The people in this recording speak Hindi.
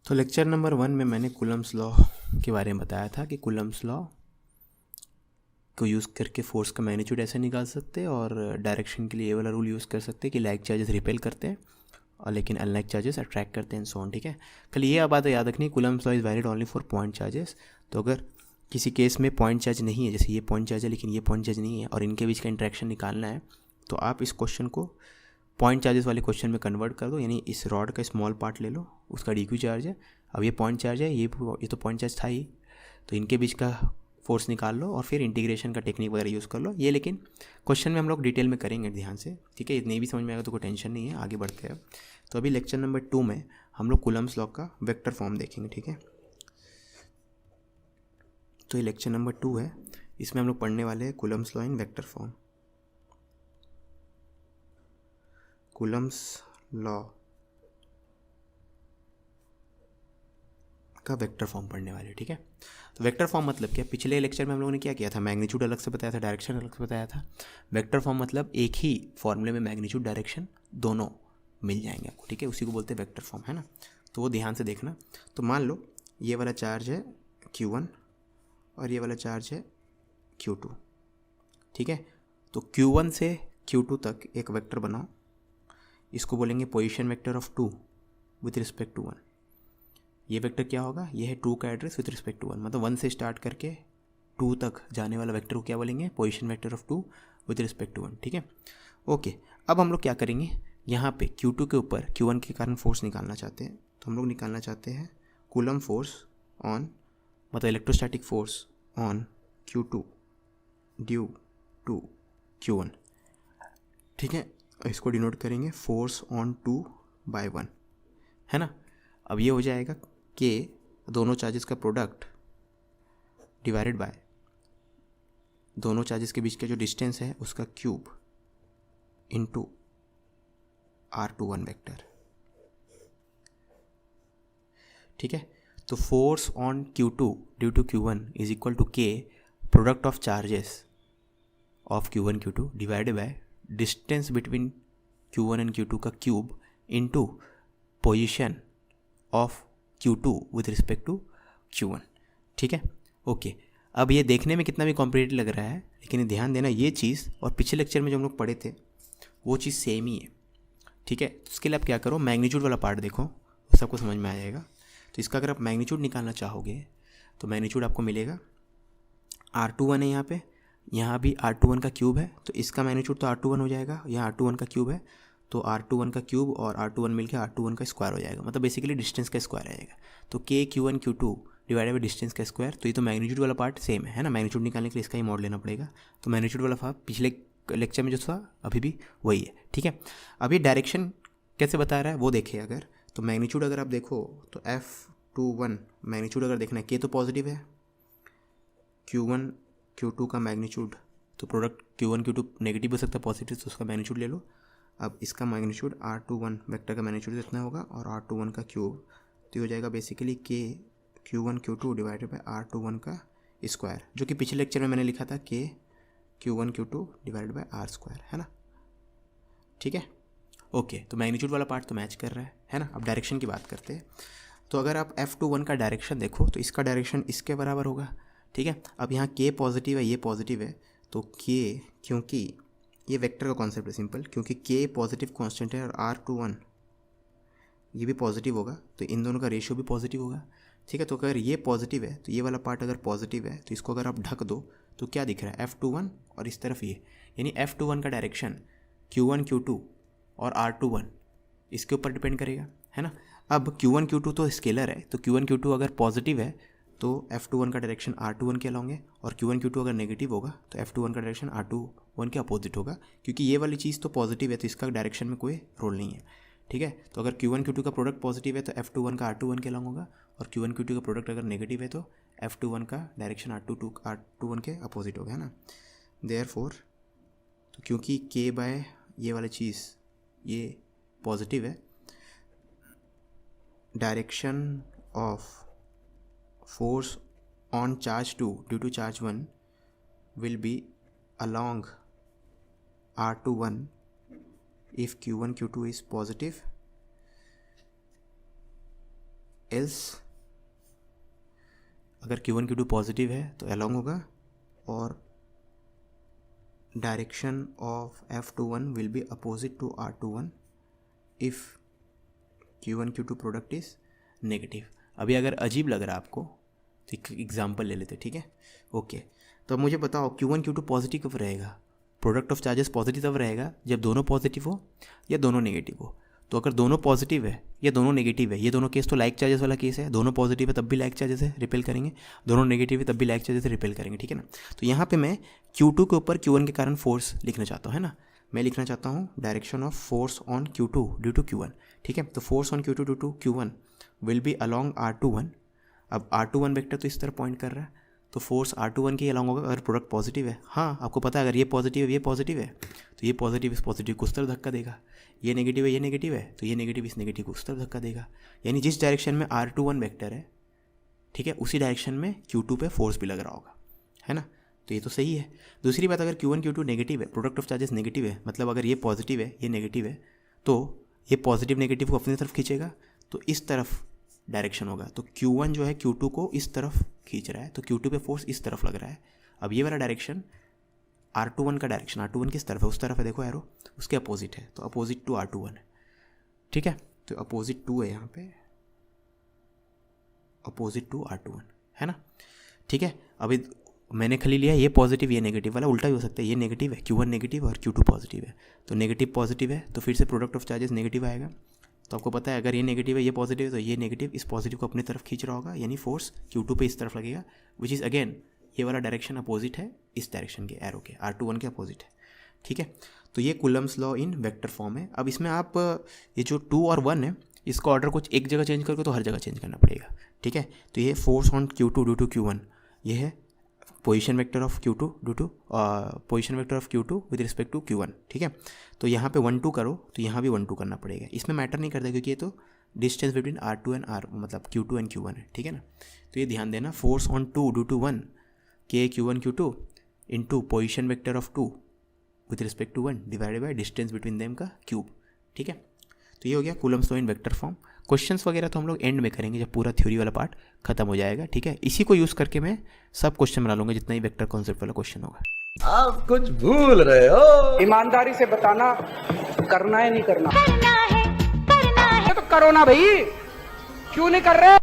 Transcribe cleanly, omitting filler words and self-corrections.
तो लेक्चर नंबर 1 में मैंने कूलम्स लॉ के बारे में बताया था कि कूलम्स लॉ को यूज़ करके फोर्स का मैग्नीट्यूड ऐसे निकाल सकते हैं और डायरेक्शन के लिए ये वाला रूल यूज़ कर सकते हैं कि लाइक चार्जेस रिपेल करते हैं और लेकिन अनलाइक चार्जेस अट्रैक्ट करते हैं सो ऑन। ठीक है, कल ये बात याद रखनी, Coulomb's law is valid only for point charges. तो अगर किसी केस में पॉइंट चार्ज नहीं है, जैसे ये पॉइंट चार्ज है लेकिन ये पॉइंट चार्ज नहीं है और इनके बीच का इंट्रैक्शन निकालना है, तो आप इस क्वेश्चन को पॉइंट चार्जेस वाले क्वेश्चन में कन्वर्ट कर दो। यानी इस रॉड का स्मॉल पार्ट ले लो, उसका डी क्यू चार्ज है, अब ये पॉइंट चार्ज है, ये तो पॉइंट चार्ज था ही, तो इनके बीच का फोर्स निकाल लो और फिर इंटीग्रेशन का टेक्निक वगैरह यूज़ कर लो। ये लेकिन क्वेश्चन में हम लोग डिटेल में करेंगे ध्यान से, ठीक है। इतनी भी समझ में आएगा तो कोई टेंशन नहीं है, आगे बढ़ते हैं। तो अभी लेक्चर नंबर 2 में हम लोग कूलम्स लॉ का वेक्टर फॉर्म देखेंगे, ठीक है। तो ये लेक्चर नंबर 2 है, इसमें हम लोग पढ़ने वाले हैं Coulomb's law in vector form. Coulomb's law का वेक्टर फॉर्म पढ़ने वाले, ठीक है। तो वेक्टर फॉर्म मतलब क्या, पिछले लेक्चर में हम लोगों ने क्या किया था, मैग्नीट्यूड अलग से बताया था, डायरेक्शन अलग से बताया था। वेक्टर फॉर्म मतलब एक ही फॉर्मूले में मैग्नीट्यूड डायरेक्शन दोनों मिल जाएंगे आपको, ठीक है, उसी को बोलते हैं वेक्टर फॉर्म, है ना। तो वो ध्यान से देखना। तो मान लो ये वाला चार्ज है Q1 और ये वाला चार्ज है Q2, ठीक है। तो Q1 से Q2 तक एक वेक्टर बनाओ, इसको बोलेंगे position vector of 2 with respect to 1। ये वेक्टर क्या होगा, ये है 2 का एड्रेस विथ रिस्पेक्ट टू 1, मतलब 1 से स्टार्ट करके 2 तक जाने वाला वेक्टर को क्या बोलेंगे, position vector of 2 with respect to 1, ठीक है। ओके, अब हम लोग क्या करेंगे, यहाँ पे Q2 के ऊपर Q1 के कारण फोर्स निकालना चाहते हैं। तो हम लोग निकालना चाहते हैं कूलम फोर्स ऑन, मतलब electrostatic force on Q2 due to Q1, ठीक है। इसको डिनोट करेंगे फोर्स ऑन 2/1, है ना। अब ये हो जाएगा कि दोनों चार्जेस का प्रोडक्ट डिवाइडेड बाय दोनों चार्जेस के बीच का जो डिस्टेंस है उसका क्यूब इनटू R21 वेक्टर, ठीक है। तो force on Q2 due to Q1 is equal to K product of charges of Q1 Q2 divided by distance between Q1 and Q2 का cube into position of Q2 with respect to Q1, ठीक है। ओके, अब ये देखने में कितना भी कॉम्प्लिकेटेड लग रहा है, लेकिन ध्यान देना ये चीज़ और पिछले लेक्चर में जो हम लोग पढ़े थे वो चीज़ सेम ही है, ठीक है। तो उसके लिए आप क्या करो, मैग्नीट्यूड वाला पार्ट देखो, वो सबको समझ में आ जाएगा। तो इसका अगर आप मैग्नीट्यूड निकालना चाहोगे तो मैग्नीट्यूड आपको मिलेगा R21 है यहाँ भी R21 का क्यूब है, तो इसका मैग्नीट्यूड तो R21 हो जाएगा, यहाँ R21 का क्यूब है, तो R21 का क्यूब और R21 मिलकर R21 का स्क्वायर हो जाएगा, मतलब बेसिकली डिस्टेंस का स्क्वायर आएगा। तो K Q1 Q2 divided by distance का स्क्वायर। तो ये तो मैग्नीट्यूड वाला पार्ट सेम है ना, मैग्नीट्यूड निकालने के लिए इसका ही मॉड लेना पड़ेगा। तो मैग्नीट्यूड वाला पार्ट पिछले लेक्चर में जो था अभी भी वही है, ठीक है। अब ये डायरेक्शन कैसे बता रहा है वो देखिए। अगर तो मैग्नीट्यूड अगर आप देखो तो F21 मैग्नीट्यूड अगर देखना है, K तो पॉजिटिव है, Q1 Q2 का मैग्नीट्यूड, तो प्रोडक्ट Q1 Q2 नेगेटिव हो सकता है, पॉजिटिव, तो उसका मैग्नीट्यूड ले लो। अब इसका मैग्नीट्यूड R21 वेक्टर का मैग्नीट्यूड इतना होगा और R21 का क्यूब, तो हो जाएगा basically K Q1 Q2 divided by R21 का स्क्वायर, जो कि पिछले लेक्चर में मैंने लिखा था K Q1 Q2 divided by R square, है ना, ठीक है। ओके, तो मैग्नीट्यूड वाला पार्ट तो मैच कर रहा है ना। अब डायरेक्शन की बात करते हैं। तो अगर आप F21 का डायरेक्शन देखो तो इसका डायरेक्शन इसके बराबर होगा, ठीक है। अब यहाँ K पॉजिटिव है, ये पॉजिटिव है, तो K, क्योंकि ये वेक्टर का कॉन्सेप्ट है सिंपल, क्योंकि K पॉजिटिव कांस्टेंट है और R21 ये भी पॉजिटिव होगा, तो इन दोनों का रेशियो भी पॉजिटिव होगा, ठीक है। तो अगर ये पॉजिटिव है तो ये वाला पार्ट अगर पॉजिटिव है तो इसको अगर आप ढक दो तो क्या दिख रहा है, F21 और इस तरफ ये, यानी F21 का डायरेक्शन Q1 Q2 और R21 इसके ऊपर डिपेंड करेगा, है ना। अब Q1 Q2 तो स्केलर है, तो Q1 Q2 अगर पॉजिटिव है तो F21 का डायरेक्शन R21 के अलॉन्ग है, और Q1 Q2 अगर नेगेटिव होगा तो F21 का डायरेक्शन R21 के अपोजिट होगा, क्योंकि ये वाली चीज़ तो पॉजिटिव है तो इसका डायरेक्शन में कोई रोल नहीं है, ठीक है। तो अगर Q1 Q2 का प्रोडक्ट पॉजिटिव है तो F21 का R21 के अलॉन्ग होगा, और Q1 Q2 का प्रोडक्ट अगर नेगेटिव है तो F21 का डायरेक्शन R21 के अपोजिट होगा, है ना। देयरफॉर तो क्योंकि K बाय ये वाली चीज़ ये पॉजिटिव है, direction of force on charge 2 due to charge 1 will be along R21 if Q1 Q2 is positive else अगर Q1 Q2 पॉजिटिव है तो अलॉन्ग होगा, और direction of F21 will be opposite to R21 if Q1 Q2 product is negative. अभी अगर अजीब लग रहा है आपको तो एक एग्जाम्पल ले लेते, ठीक है। ओके, तो अब मुझे बताओ Q1 Q2 पॉजिटिव कब रहेगा? प्रोडक्ट ऑफ चार्जेस पॉजिटिव तब रहेगा जब दोनों पॉजिटिव हो या दोनों नेगेटिव हो। तो अगर दोनों पॉजिटिव है या दोनों नेगेटिव है, ये दोनों केस तो लाइक चार्जेस वाला केस है, दोनों पॉजिटिव है तब भी लाइक चार्जेस है रिपेल करेंगे, दोनों नेगेटिव है तब भी लाइक चार्जेस है रिपेल करेंगे, ठीक है ना। तो यहाँ पे मैं Q2 के ऊपर Q1 के कारण फोर्स लिखना चाहता हूँ, है ना। मैं लिखना चाहता हूँ direction of force on Q2 due to Q1, ठीक है। तो force on Q2 due to Q1 will be along R21। अब R21 वेक्टर तो इस तरह पॉइंट कर रहा है, तो फोर्स R21 के अलॉन्ग होगा अगर प्रोडक्ट पॉजिटिव है। हाँ, आपको पता है अगर ये पॉजिटिव है ये पॉजिटिव है तो ये पॉजिटिव इस पॉजिटिव को उस तरफ धक्का देगा, ये नेगेटिव है ये नेगेटिव है तो ये नेगेटिव इस नेगेटिव को उस तरफ धक्का देगा। यानी जिस डायरेक्शन में R21 वेक्टर है, ठीक है, उसी डायरेक्शन में Q2 पे फोर्स भी लग रहा होगा, है ना। तो ये तो सही है। दूसरी बात, अगर Q1 Q2 नेगेटिव है, प्रोडक्ट ऑफ चार्जेस नेगेटिव है, मतलब अगर ये पॉजिटिव है ये नेगेटिव है, तो ये पॉजिटिव नेगेटिव को अपनी तरफ खींचेगा, तो इस तरफ डायरेक्शन होगा। तो Q1 जो है Q2 को इस तरफ खींच रहा है, तो Q2 पे फोर्स इस तरफ लग रहा है। अब ये वाला डायरेक्शन R21 का डायरेक्शन, R21 किस तरफ है? उस तरफ है, देखो एरो उसके अपोजिट है, तो अपोजिट टू R21 है, ठीक है। तो अपोजिट टू है यहाँ पे, अपोजिट टू R21, है ना, ठीक है। अभी मैंने खाली लिया ये पॉजिटिव ये नेगेटिव वाला, उल्टा भी हो सकता है, ये नेगेटिव है Q1 नेगेटिव और Q2 पॉजिटिव है, तो नेगेटिव पॉजिटिव है तो फिर से प्रोडक्ट ऑफ चार्जेस नेगेटिव आएगा। तो आपको पता है अगर ये नेगेटिव है ये पॉजिटिव है तो ये नेगेटिव इस पॉजिटिव को अपनी तरफ खींच रहा होगा, यानी फोर्स Q2 पे इस तरफ लगेगा, विच इज़ अगेन ये वाला डायरेक्शन अपोजिट है इस डायरेक्शन के एरो के, R21 के अपोजिट है, ठीक है। तो ये Coulomb's law in vector form है। अब इसमें आप ये जो 2 और 1 है इसका ऑर्डर कुछ एक जगह चेंज करके तो हर जगह चेंज करना पड़ेगा, ठीक है। तो ये force on Q2 due to Q1, ये है position vector of Q2 due to position vector of Q2 with respect to Q1, ठीक है। तो यहाँ पे 1 2 करो तो यहाँ भी 1 2 करना पड़ेगा, इसमें मैटर नहीं करता क्योंकि ये तो distance between R2 and R मतलब Q2 एंड Q1 है, ठीक है ना। तो ये ध्यान देना, force on 2 due to 1 K Q1 Q2 into position vector of 2 with respect to 1 divided by distance between them का क्यूब, ठीक है। तो ये हो गया Coulomb's law in vector form. Questions वगैरह तो हम लोग एंड में करेंगे जब पूरा थ्योरी वाला पार्ट खत्म हो जाएगा, ठीक है। इसी को यूज़ करके मैं सब क्वेश्चन बना लूँगा जितना ही वेक्टर कॉन्सेप्ट वाला क्वेश्चन होगा। आप कुछ भूल रहे हो। ईमानदारी से बताना, करना है नहीं करना? करना है तो करो ना भाई, क्यों नहीं कर रहे?